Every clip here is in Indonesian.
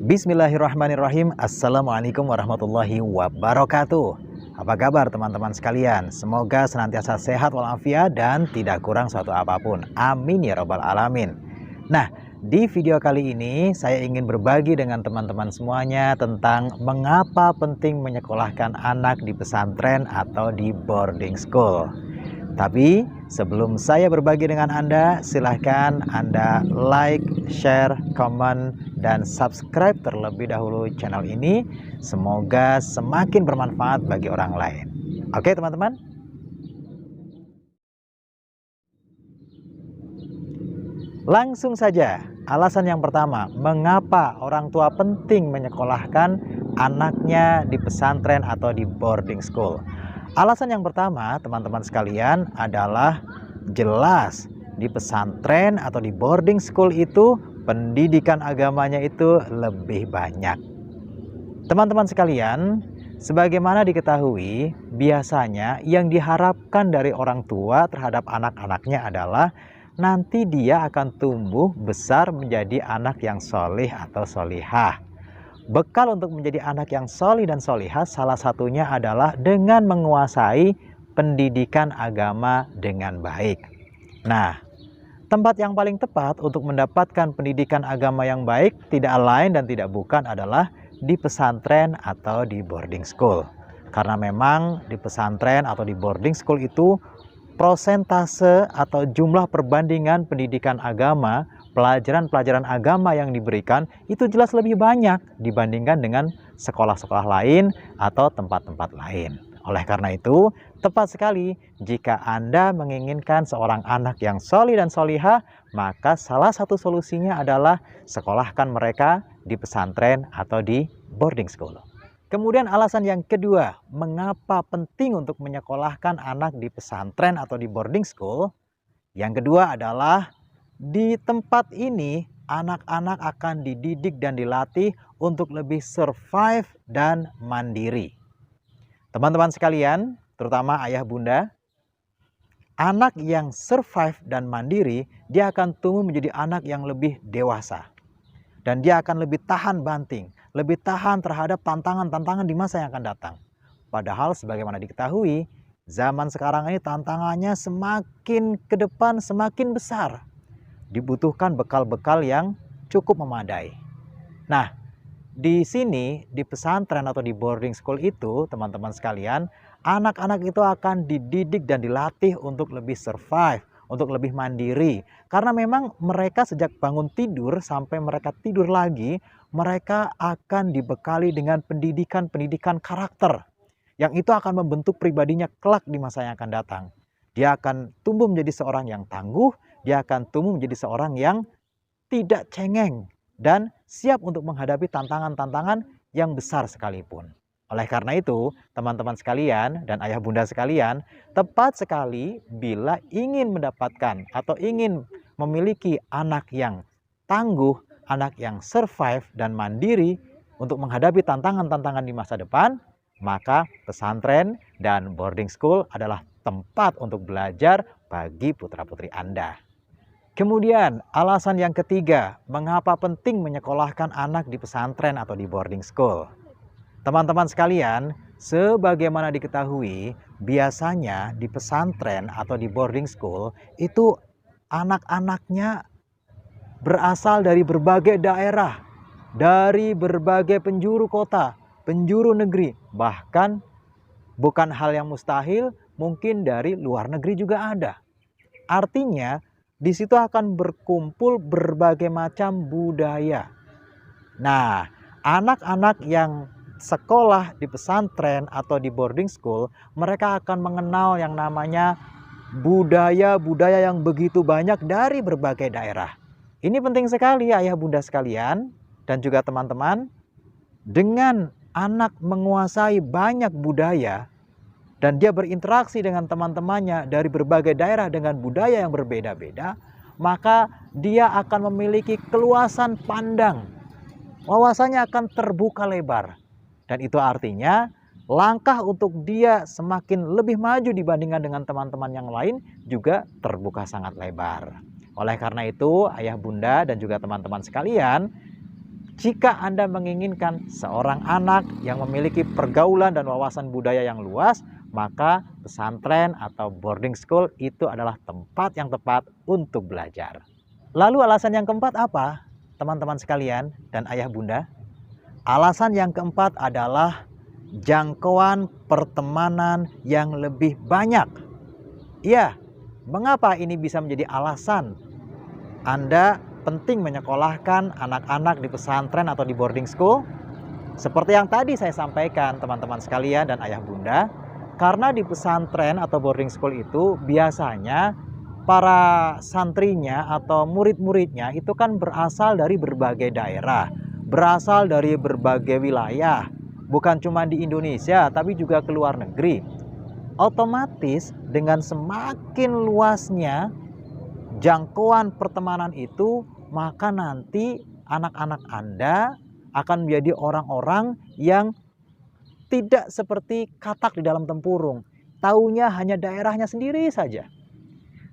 Bismillahirrahmanirrahim. Assalamualaikum warahmatullahi wabarakatuh. Apa kabar teman-teman sekalian? Semoga senantiasa sehat walafiat dan tidak kurang suatu apapun. Amin ya robbal alamin. Nah, di video kali ini saya ingin berbagi dengan teman-teman semuanya tentang mengapa penting menyekolahkan anak di pesantren atau di boarding school. Tapi sebelum saya berbagi dengan Anda, silahkan Anda like, share, komen, dan subscribe terlebih dahulu channel ini. Semoga semakin bermanfaat bagi orang lain. Oke teman-teman? Langsung saja, alasan yang pertama, mengapa orang tua penting menyekolahkan anaknya di pesantren atau di boarding school. Alasan yang pertama, teman-teman sekalian, adalah jelas di pesantren atau di boarding school itu pendidikan agamanya itu lebih banyak. Teman-teman sekalian, sebagaimana diketahui, biasanya yang diharapkan dari orang tua terhadap anak-anaknya adalah nanti dia akan tumbuh besar menjadi anak yang solih atau solihah. Bekal untuk menjadi anak yang solih dan solihah salah satunya adalah dengan menguasai pendidikan agama dengan baik. Nah, tempat yang paling tepat untuk mendapatkan pendidikan agama yang baik tidak lain dan tidak bukan adalah di pesantren atau di boarding school. Karena memang di pesantren atau di boarding school itu prosentase atau jumlah perbandingan pendidikan agama, pelajaran-pelajaran agama yang diberikan itu jelas lebih banyak dibandingkan dengan sekolah-sekolah lain atau tempat-tempat lain. Oleh karena itu, tepat sekali jika Anda menginginkan seorang anak yang solih dan solihah, maka salah satu solusinya adalah sekolahkan mereka di pesantren atau di boarding school. Kemudian alasan yang kedua, mengapa penting untuk menyekolahkan anak di pesantren atau di boarding school? Yang kedua adalah di tempat ini anak-anak akan dididik dan dilatih untuk lebih survive dan mandiri. Teman-teman sekalian, terutama ayah bunda, anak yang survive dan mandiri, dia akan tumbuh menjadi anak yang lebih dewasa. Dan dia akan lebih tahan banting, lebih tahan terhadap tantangan-tantangan di masa yang akan datang. Padahal sebagaimana diketahui, zaman sekarang ini tantangannya semakin ke depan semakin besar. Dibutuhkan bekal-bekal yang cukup memadai. Nah, di sini, di pesantren atau di boarding school itu, teman-teman sekalian, anak-anak itu akan dididik dan dilatih untuk lebih survive, untuk lebih mandiri. Karena memang mereka sejak bangun tidur sampai mereka tidur lagi, mereka akan dibekali dengan pendidikan-pendidikan karakter. Yang itu akan membentuk pribadinya kelak di masa yang akan datang. Dia akan tumbuh menjadi seorang yang tangguh, dia akan tumbuh menjadi seorang yang tidak cengeng dan siap untuk menghadapi tantangan-tantangan yang besar sekalipun. Oleh karena itu, teman-teman sekalian dan ayah bunda sekalian, tepat sekali bila ingin mendapatkan atau ingin memiliki anak yang tangguh, anak yang survive dan mandiri untuk menghadapi tantangan-tantangan di masa depan, maka pesantren dan boarding school adalah tempat untuk belajar bagi putra-putri Anda. Kemudian alasan yang ketiga, mengapa penting menyekolahkan anak di pesantren atau di boarding school. Teman-teman sekalian, sebagaimana diketahui, biasanya di pesantren atau di boarding school itu anak-anaknya berasal dari berbagai daerah, dari berbagai penjuru kota, penjuru negeri, bahkan bukan hal yang mustahil, mungkin dari luar negeri juga ada. Artinya, di situ akan berkumpul berbagai macam budaya. Nah, anak-anak yang sekolah di pesantren atau di boarding school, mereka akan mengenal yang namanya budaya-budaya yang begitu banyak dari berbagai daerah. Ini penting sekali ayah bunda sekalian dan juga teman-teman. Dengan anak menguasai banyak budaya dan dia berinteraksi dengan teman-temannya dari berbagai daerah dengan budaya yang berbeda-beda, maka dia akan memiliki keluasan pandang. Wawasannya akan terbuka lebar. Dan itu artinya langkah untuk dia semakin lebih maju dibandingkan dengan teman-teman yang lain juga terbuka sangat lebar. Oleh karena itu, ayah bunda dan juga teman-teman sekalian, Jika Anda menginginkan seorang anak yang memiliki pergaulan dan wawasan budaya yang luas, maka pesantren atau boarding school itu adalah tempat yang tepat untuk belajar. Lalu alasan yang keempat apa, teman-teman sekalian dan ayah bunda? Alasan yang keempat adalah jangkauan pertemanan yang lebih banyak. Iya, mengapa ini bisa menjadi alasan Anda penting menyekolahkan anak-anak di pesantren atau di boarding school? Seperti yang tadi saya sampaikan teman-teman sekalian dan ayah bunda, karena di pesantren atau boarding school itu biasanya para santrinya atau murid-muridnya itu kan berasal dari berbagai daerah, berasal dari berbagai wilayah, bukan cuma di Indonesia tapi juga ke luar negeri. Otomatis dengan semakin luasnya jangkauan pertemanan itu, maka nanti anak-anak Anda akan menjadi orang-orang yang tidak seperti katak di dalam tempurung, taunya hanya daerahnya sendiri saja.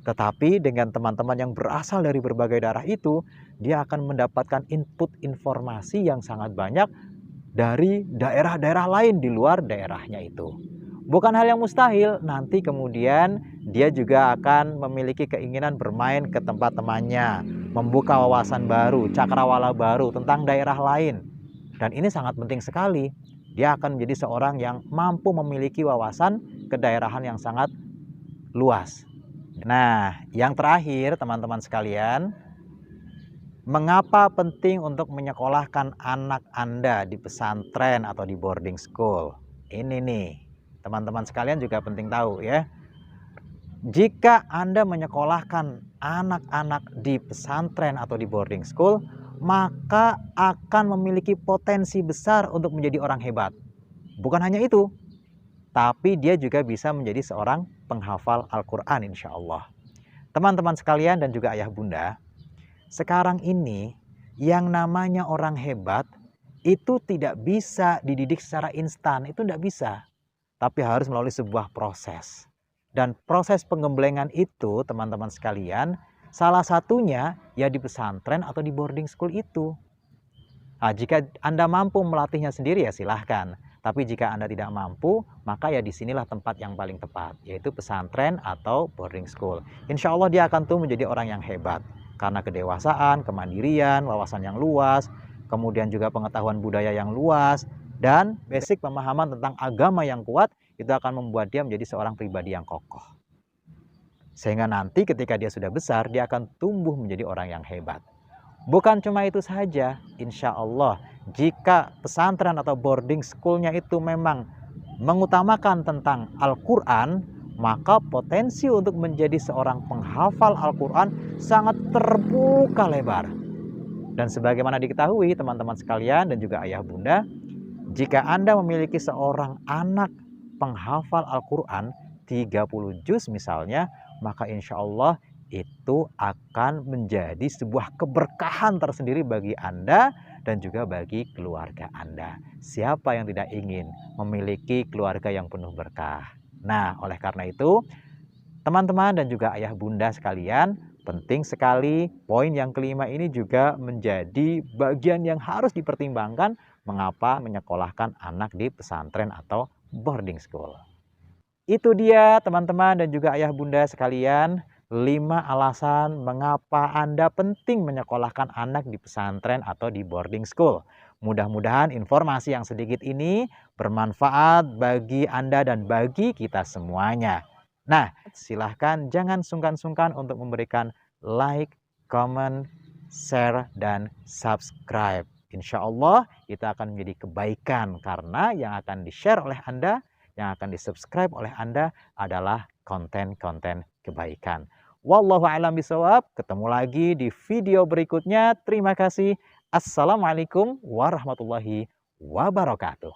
Tetapi dengan teman-teman yang berasal dari berbagai daerah itu, dia akan mendapatkan input informasi yang sangat banyak dari daerah-daerah lain di luar daerahnya itu. Bukan hal yang mustahil, nanti kemudian dia juga akan memiliki keinginan bermain ke tempat temannya, membuka wawasan baru, cakrawala baru tentang daerah lain. Dan ini sangat penting sekali. Dia akan menjadi seorang yang mampu memiliki wawasan kedaerahan yang sangat luas. Nah, yang terakhir teman-teman sekalian, mengapa penting untuk menyekolahkan anak Anda di pesantren atau di boarding school? Ini nih, teman-teman sekalian juga penting tahu ya. Jika Anda menyekolahkan anak-anak di pesantren atau di boarding school, maka akan memiliki potensi besar untuk menjadi orang hebat. Bukan hanya itu, tapi dia juga bisa menjadi seorang penghafal Al-Quran insya Allah. Teman-teman sekalian dan juga ayah bunda, sekarang ini yang namanya orang hebat itu tidak bisa dididik secara instan, itu tidak bisa. Tapi harus melalui sebuah proses. Dan proses penggemblengan itu teman-teman sekalian, salah satunya ya di pesantren atau di boarding school itu. Nah, jika Anda mampu melatihnya sendiri ya silahkan. Tapi jika Anda tidak mampu, maka ya disinilah tempat yang paling tepat, yaitu pesantren atau boarding school. Insya Allah dia akan tumbuh menjadi orang yang hebat. Karena kedewasaan, kemandirian, wawasan yang luas, kemudian juga pengetahuan budaya yang luas, dan basic pemahaman tentang agama yang kuat, itu akan membuat dia menjadi seorang pribadi yang kokoh. Sehingga nanti ketika dia sudah besar, dia akan tumbuh menjadi orang yang hebat. Bukan cuma itu saja, insya Allah jika pesantren atau boarding schoolnya itu memang mengutamakan tentang Al-Quran, maka potensi untuk menjadi seorang penghafal Al-Quran sangat terbuka lebar. Dan sebagaimana diketahui teman-teman sekalian dan juga ayah bunda, jika Anda memiliki seorang anak penghafal Al-Quran 30 juz misalnya, maka insya Allah itu akan menjadi sebuah keberkahan tersendiri bagi Anda dan juga bagi keluarga Anda. Siapa yang tidak ingin memiliki keluarga yang penuh berkah? Nah, oleh karena itu, teman-teman dan juga ayah bunda sekalian, penting sekali poin yang kelima ini juga menjadi bagian yang harus dipertimbangkan mengapa menyekolahkan anak di pesantren atau boarding school. Itu dia teman-teman dan juga ayah bunda sekalian, 5 alasan mengapa Anda penting menyekolahkan anak di pesantren atau di boarding school. Mudah-mudahan informasi yang sedikit ini bermanfaat bagi Anda dan bagi kita semuanya. Nah, silahkan jangan sungkan-sungkan untuk memberikan like, comment, share, dan subscribe. Insya Allah itu akan menjadi kebaikan karena yang akan di-share oleh Anda, yang akan di-subscribe oleh Anda adalah konten-konten kebaikan. Wallahu a'lam bishawab. Ketemu lagi di video berikutnya. Terima kasih. Assalamualaikum warahmatullahi wabarakatuh.